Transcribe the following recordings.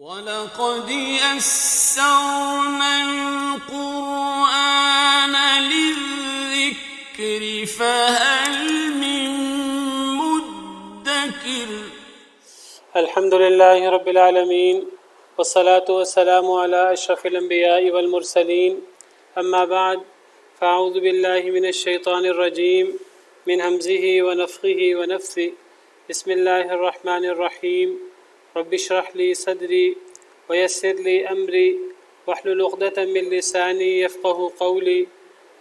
وَلَقَدْ يَسَّرْنَا الْقُرْآنَ لِلذِّكْرِ فَهَلْ مِن مُّدَّكِرٍ۔ الحمد لله رب العالمين والصلاة والسلام على أشرف الأنبياء والمرسلين، أما بعد فأعوذ بالله من الشيطان الرجيم من همزه ونفخه ونفثه. بسم الله الرحمن الرحيم. رب اشرح لي صدري ويسر لي أمري واحلل عقدة من لساني يفقه قولي.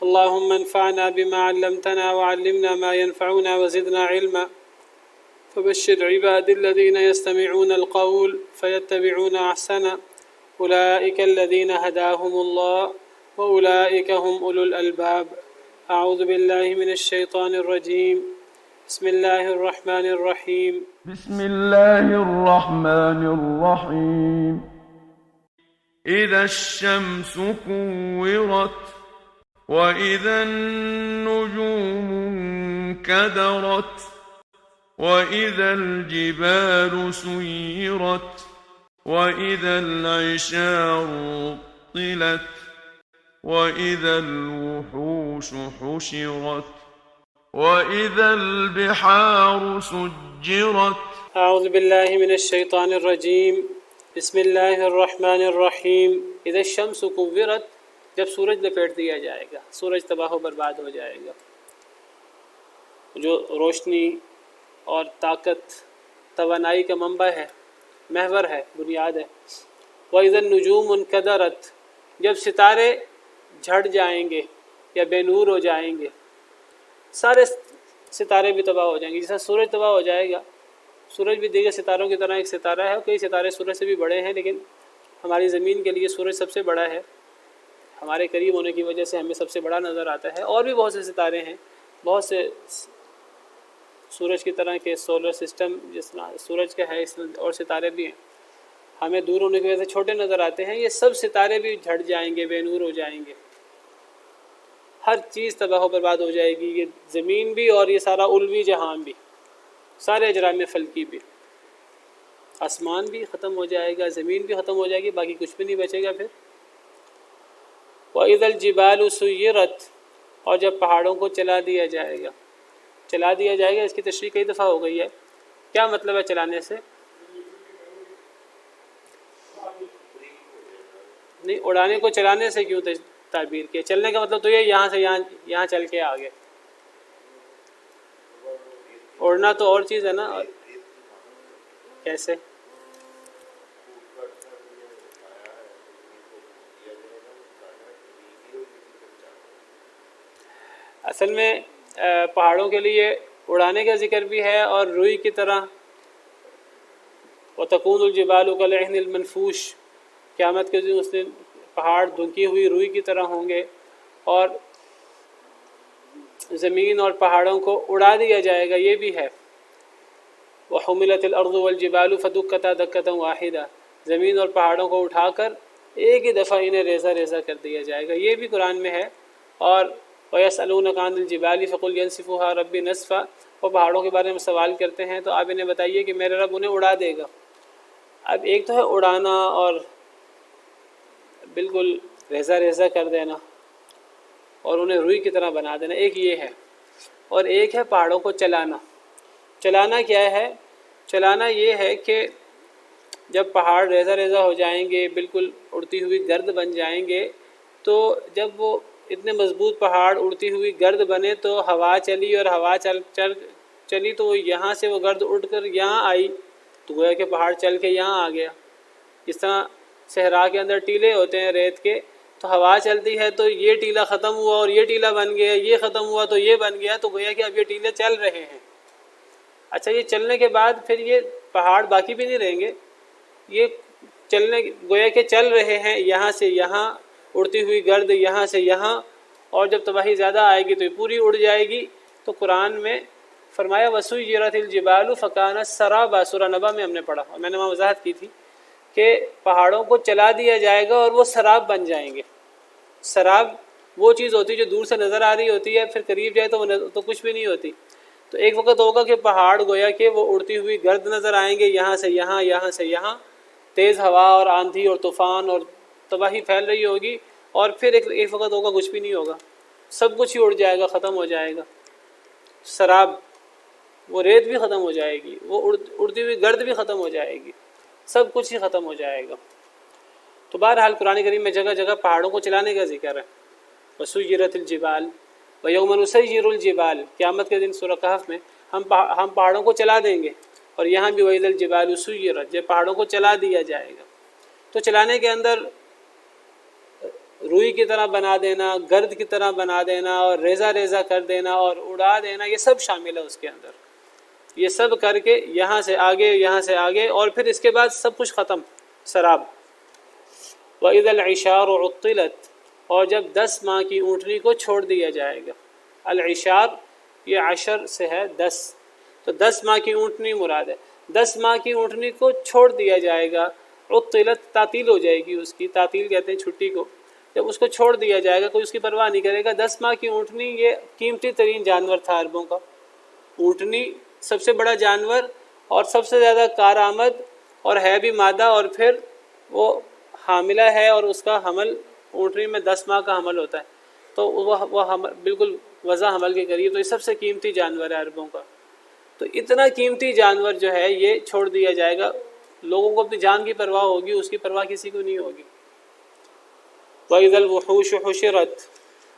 اللهم انفعنا بما علمتنا وعلمنا ما ينفعنا وزدنا علما. فبشر عبادي الذين يستمعون القول فيتبعون أحسنه. أولئك الذين هداهم الله وأولئك هم أولو الألباب. أعوذ بالله من الشيطان الرجيم. بسم الله الرحمن الرحيم. بسم الله الرحمن الرحيم. إذا الشمس كورت وإذا النجوم انكدرت وإذا الجبال سيرت وإذا العشار طلت وإذا الوحوش حشرت وإذا البحار سجرت. أعوذ بالله من الشيطان الرجيم. بسم الله الرحمن الرحيم. إذا الشمس كورت، جب سورج لپیٹ دیا جائے گا، سورج تباہ و برباد ہو جائے گا، جو روشنی اور طاقت توانائی کا منبع ہے، محور ہے، بنیاد ہے۔ وَإِذَا النُّجُومُ انْكَدَرَتْ، جب ستارے جھڑ جائیں گے یا بے نور ہو جائیں گے، سارے ستارے بھی تباہ ہو جائیں گے۔ جیسا سورج تباہ ہو جائے گا، سورج بھی دیگر ستاروں کی طرح ایک ستارہ ہے، کئی ستارے سورج سے بھی بڑے ہیں، لیکن ہماری زمین کے لیے سورج سب سے بڑا ہے، ہمارے قریب ہونے کی وجہ سے ہمیں سب سے بڑا نظر آتا ہے۔ اور بھی بہت سے ستارے ہیں، بہت سے سورج کی طرح کے سولر سسٹم جس طرح سورج کا ہے، اس اور ستارے بھی ہیں، ہمیں دور ہونے کی وجہ سے چھوٹے نظر آتے ہیں۔ یہ سب ستارے بھی جھڑ جائیں گے، بے نور ہو جائیں گے، ہر چیز تباہ و برباد ہو جائے گی، یہ زمین بھی اور یہ سارا علوی جہان بھی، سارے اجرام فلکی بھی، آسمان بھی ختم ہو جائے گا، زمین بھی ختم ہو جائے گی، باقی کچھ بھی نہیں بچے گا۔ پھر وَإِذَا الْجِبَالُ سُيِّرَتْ، اور جب پہاڑوں کو چلا دیا جائے گا، چلا دیا جائے گا، اس کی تشریح کئی دفعہ ہو گئی ہے۔ کیا مطلب ہے چلانے سے؟ نہیں، اڑانے کو چلانے سے کیوں تعبیر کیا؟ چلنے کا مطلب تو یہ یہاں سے یہاں چل کے آگے، اڑنا تو اور چیز ہے نا۔ اور کیسے؟ اصل میں پہاڑوں کے لیے اڑانے کا ذکر بھی ہے، اور روئی کی طرح وَتَكُونُ الْجِبَالُ كَالْعِهْنِ الْمَنْفُوشِ، قیامت کے دن اس دن پہاڑ دھنکی ہوئی روئی کی طرح ہوں گے، اور زمین اور پہاڑوں کو اڑا دیا جائے گا، یہ بھی ہے۔ وَحُمِلَتِ الْأَرْضُ وَالْجِبَالُ فَدُكَّتَا دَكَّةً وَاحِدَةً، زمین اور پہاڑوں کو اٹھا کر ایک ہی دفعہ انہیں ریزہ ریزہ کر دیا جائے گا، یہ بھی قرآن میں ہے۔ اور وَيَسْأَلُونَكَ عَنِ الْجِبَالِ فَقُلْ يَنسِفُهَا رَبِّي نَسْفًا، وہ پہاڑوں کے بارے میں سوال کرتے ہیں تو آپ انہیں بتائیے کہ میرے رب انہیں اڑا دے گا۔ اب ایک تو ہے اڑانا اور بالکل ریزہ ریزہ کر دینا اور انہیں روئی کی طرح بنا دینا، ایک یہ ہے، اور ایک ہے پہاڑوں کو چلانا۔ چلانا کیا ہے؟ چلانا یہ ہے کہ جب پہاڑ ریزہ ریزہ ہو جائیں گے، بالکل اڑتی ہوئی گرد بن جائیں گے، تو جب وہ اتنے مضبوط پہاڑ اڑتی ہوئی گرد بنے تو ہوا چلی، اور ہوا چلی تو یہاں سے وہ گرد اڑ کر یہاں آئی، تو گویا کہ پہاڑ چل کے یہاں آ گیا۔ جس طرح صحرا کے اندر ٹیلے ہوتے ہیں ریت کے، تو ہوا چلتی ہے تو یہ ٹیلا ختم ہوا اور یہ ٹیلا بن گیا، یہ ختم ہوا تو یہ بن گیا، تو گویا کہ اب یہ ٹیلے چل رہے ہیں۔ اچھا، یہ چلنے کے بعد پھر یہ پہاڑ باقی بھی نہیں رہیں گے، یہ گویا کہ چل رہے ہیں، یہاں سے یہاں اڑتی ہوئی گرد، یہاں سے یہاں، اور جب تباہی زیادہ آئے گی تو یہ پوری اڑ جائے گی۔ تو قرآن میں فرمایا وَسُيِّرَتِ الْجِبَالُ فَكَانَتْ سَرَابًا، سورہ نبا میں ہم نے پڑھا، اور میں نے وہاں وضاحت کی تھی کہ پہاڑوں کو چلا دیا جائے گا اور وہ سراب بن جائیں گے۔ سراب وہ چیز ہوتی ہے جو دور سے نظر آ رہی ہوتی ہے، پھر قریب جائے تو کچھ بھی نہیں ہوتی۔ تو ایک وقت ہوگا کہ پہاڑ گویا کہ وہ اڑتی ہوئی گرد نظر آئیں گے، یہاں سے یہاں، یہاں سے یہاں، تیز ہوا اور آندھی اور طوفان اور تباہی پھیل رہی ہوگی، اور پھر ایک وقت ہوگا کچھ بھی نہیں ہوگا، سب کچھ ہی اڑ جائے گا، ختم ہو جائے گا. سراب، وہ ریت بھی ختم ہو جائے گی، وہ اڑتی ہوئی گرد بھی ختم ہو جائے گی، سب کچھ ہی ختم ہو جائے گا. تو بہرحال قرآن کریم میں جگہ جگہ پہاڑوں کو چلانے کا ذکر ہے. وسیرت الجبال ویوم نسیر الجبال، قیامت کے دن سورہ کہف میں ہم پہاڑوں کو چلا دیں گے. اور یہاں بھی وَإِذَا الْجِبَالُ سُيِّرَتْ، جب پہاڑوں کو چلا دیا جائے گا. تو چلانے کے اندر روئی کی طرح بنا دینا، گرد کی طرح بنا دینا، اور ریزہ ریزہ کر دینا اور اڑا دینا، یہ سب شامل ہے اس کے اندر. یہ سب کر کے یہاں سے آگے، یہاں سے آگے، اور پھر اس کے بعد سب کچھ ختم، سراب. وَإِذَا الْعِشَارُ عُطِّلَتْ، اور جب 10 ماہ کی اونٹنی کو چھوڑ دیا جائے گا. العشار یہ عشر سے ہے 10، تو 10 ماہ کی اونٹنی مراد ہے. 10 ماہ کی اونٹنی کو چھوڑ دیا جائے گا. عطلت تعطیل ہو جائے گی، اس کی تعطیل کہتے ہیں چھٹی کو. جب اس کو چھوڑ دیا جائے گا کوئی اس کی پرواہ نہیں کرے گا. 10 ماہ کی اونٹنی یہ قیمتی ترین جانور تھا عربوں کا. اونٹنی سب سے بڑا جانور اور سب سے زیادہ کارآمد، اور ہے بھی مادہ، اور پھر وہ حاملہ ہے، اور اس کا حمل اونٹنی میں 10 ماہ کا حمل ہوتا ہے، تو وہ حمل بالکل وضع حمل کے قریب. تو یہ سب سے قیمتی جانور ہے عربوں کا. تو اتنا قیمتی جانور جو ہے یہ چھوڑ دیا جائے گا. لوگوں کو اپنی جان کی پرواہ ہوگی، اس کی پرواہ کسی کو نہیں ہوگی. وَإِذَا الْوُحُوشُ حُشِرَتْ،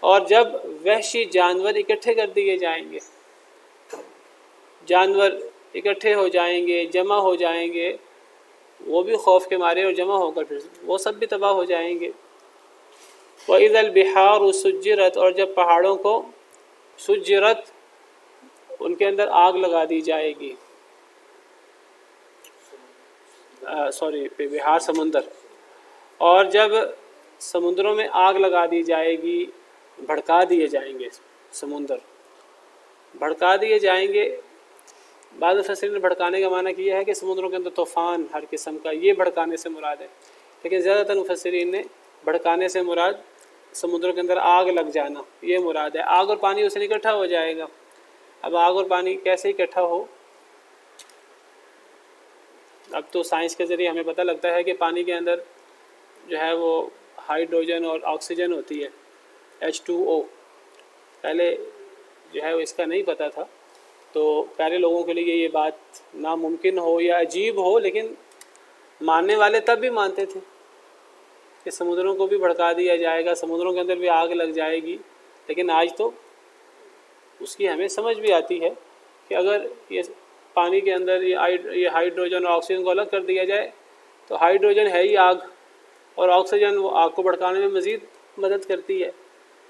اور جب وحشی جانور اکٹھے کر دیے جائیں گے. جانور اکٹھے ہو جائیں گے، جمع ہو جائیں گے، وہ بھی خوف کے مارے، اور جمع ہو کر پھر وہ سب بھی تباہ ہو جائیں گے. وَإِذَا الْبِحَارُ سُجِّرَتْ، اور جب پہاڑوں کو سجرت، ان کے اندر آگ لگا دی جائے گی. بحار سمندر، اور جب سمندروں میں آگ لگا دی جائے گی، بھڑکا دیے جائیں گے، سمندر بھڑکا دیے جائیں گے. بعض مفسرین نے بھڑکانے کا معنی کیا ہے کہ سمندروں کے اندر طوفان ہر قسم کا، یہ بھڑکانے سے مراد ہے. لیکن زیادہ تر مفسرین نے بھڑکانے سے مراد سمندروں کے اندر آگ لگ جانا یہ مراد ہے. آگ اور پانی اس سے اکٹھا ہو جائے گا. اب آگ اور پانی کیسے اکٹھا ہو؟ اب تو سائنس کے ذریعے ہمیں پتہ لگتا ہے کہ پانی کے اندر جو ہے وہ ہائیڈروجن اور آکسیجن ہوتی ہے، H2O. پہلے جو ہے وہ اس کا نہیں پتہ تھا، تو پہلے لوگوں کے لیے یہ بات ناممکن ہو یا عجیب ہو، لیکن ماننے والے تب بھی مانتے تھے کہ سمندروں کو بھی بھڑکا دیا جائے گا، سمندروں کے اندر بھی آگ لگ جائے گی. لیکن آج تو اس کی ہمیں سمجھ بھی آتی ہے کہ اگر یہ پانی کے اندر یہ ہائیڈروجن اور آکسیجن کو الگ کر دیا جائے تو ہائیڈروجن ہے ہی آگ، اور آکسیجن وہ آگ کو بھڑکانے میں مزید مدد کرتی ہے.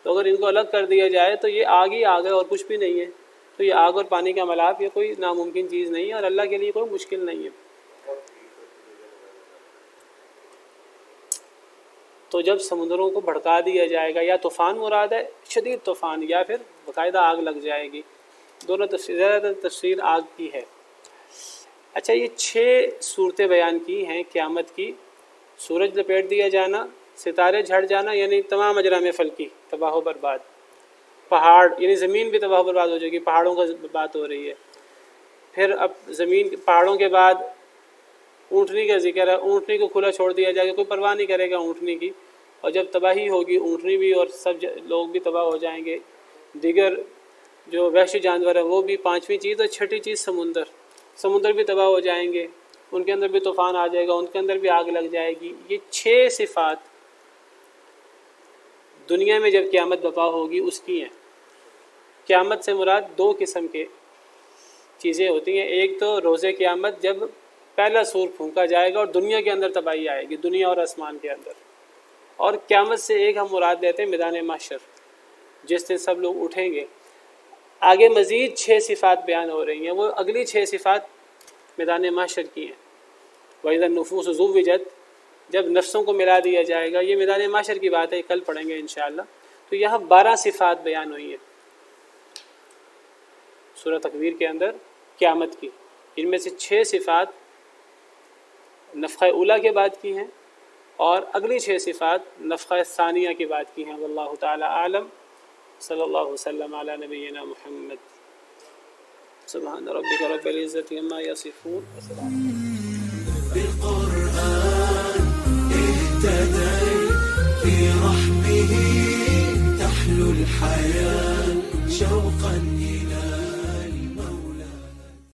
تو اگر ان کو الگ کر دیا جائے تو یہ آگ ہی آگ ہے اور کچھ بھی نہیں ہے. تو یہ آگ اور پانی کا ملاپ یہ کوئی ناممکن چیز نہیں ہے، اور اللہ کے لیے کوئی مشکل نہیں ہے. تو جب سمندروں کو بھڑکا دیا جائے گا، یا طوفان مراد ہے شدید طوفان، یا پھر باقاعدہ آگ لگ جائے گی. دونوں تفسیر، زیادہ تفسیر آگ کی ہے. اچھا، یہ 6 صورتیں بیان کی ہیں قیامت کی. سورج لپیٹ دیا جانا، ستارے جھڑ جانا یعنی تمام اجرام فلکی تباہ و برباد، پہاڑ یعنی زمین بھی تباہ و برباد ہو جائے گی، پہاڑوں کا بات ہو رہی ہے. پھر اب زمین پہاڑوں کے بعد اونٹنی کا ذکر ہے. اونٹنی کو کھلا چھوڑ دیا جائے گا، کوئی پرواہ نہیں کرے گا اونٹنی کی. اور جب تباہی ہوگی اونٹنی بھی اور سب لوگ بھی تباہ ہو جائیں گے. دیگر جو وحشی جانور ہیں وہ بھی. 5ویں چیز اور 6ٹھی چیز سمندر بھی تباہ ہو جائیں گے، ان کے اندر بھی طوفان آ جائے گا، ان کے اندر بھی آگ لگ جائے گی. یہ 6 صفات دنیا میں جب قیامت برپا ہوگی اس کی ہیں. قیامت سے مراد 2 قسم کے چیزیں ہوتی ہیں. ایک تو روز قیامت جب پہلا سور پھونکا جائے گا اور دنیا کے اندر تباہی آئے گی، دنیا اور آسمان کے اندر. اور قیامت سے ایک ہم مراد لیتے ہیں میدان محشر، جس دن سب لوگ اٹھیں گے. آگے مزید 6 صفات بیان ہو رہی ہیں، وہ اگلی 6 صفات میدان محشر کی ہیں. وَإِذَا النُّفُوسُ زُوِّجَتْ، جب نفسوں کو ملا دیا جائے گا. یہ میدان محشر کی بات ہے، کل پڑھیں گے انشاءاللہ. تو یہاں 12 صفات بیان ہوئی ہیں سورہ تکویر کے اندر قیامت کی. ان میں سے 6 صفات نفخہ اولیٰ کے بعد کی ہیں، اور اگلی 6 صفات نفخہ ثانیہ کی بات کی ہیں. واللہ تعالی عالم. صلی اللہ وسلم علی نبینا محمد. سبحان ربک رب العزة عما یصفون. شوقا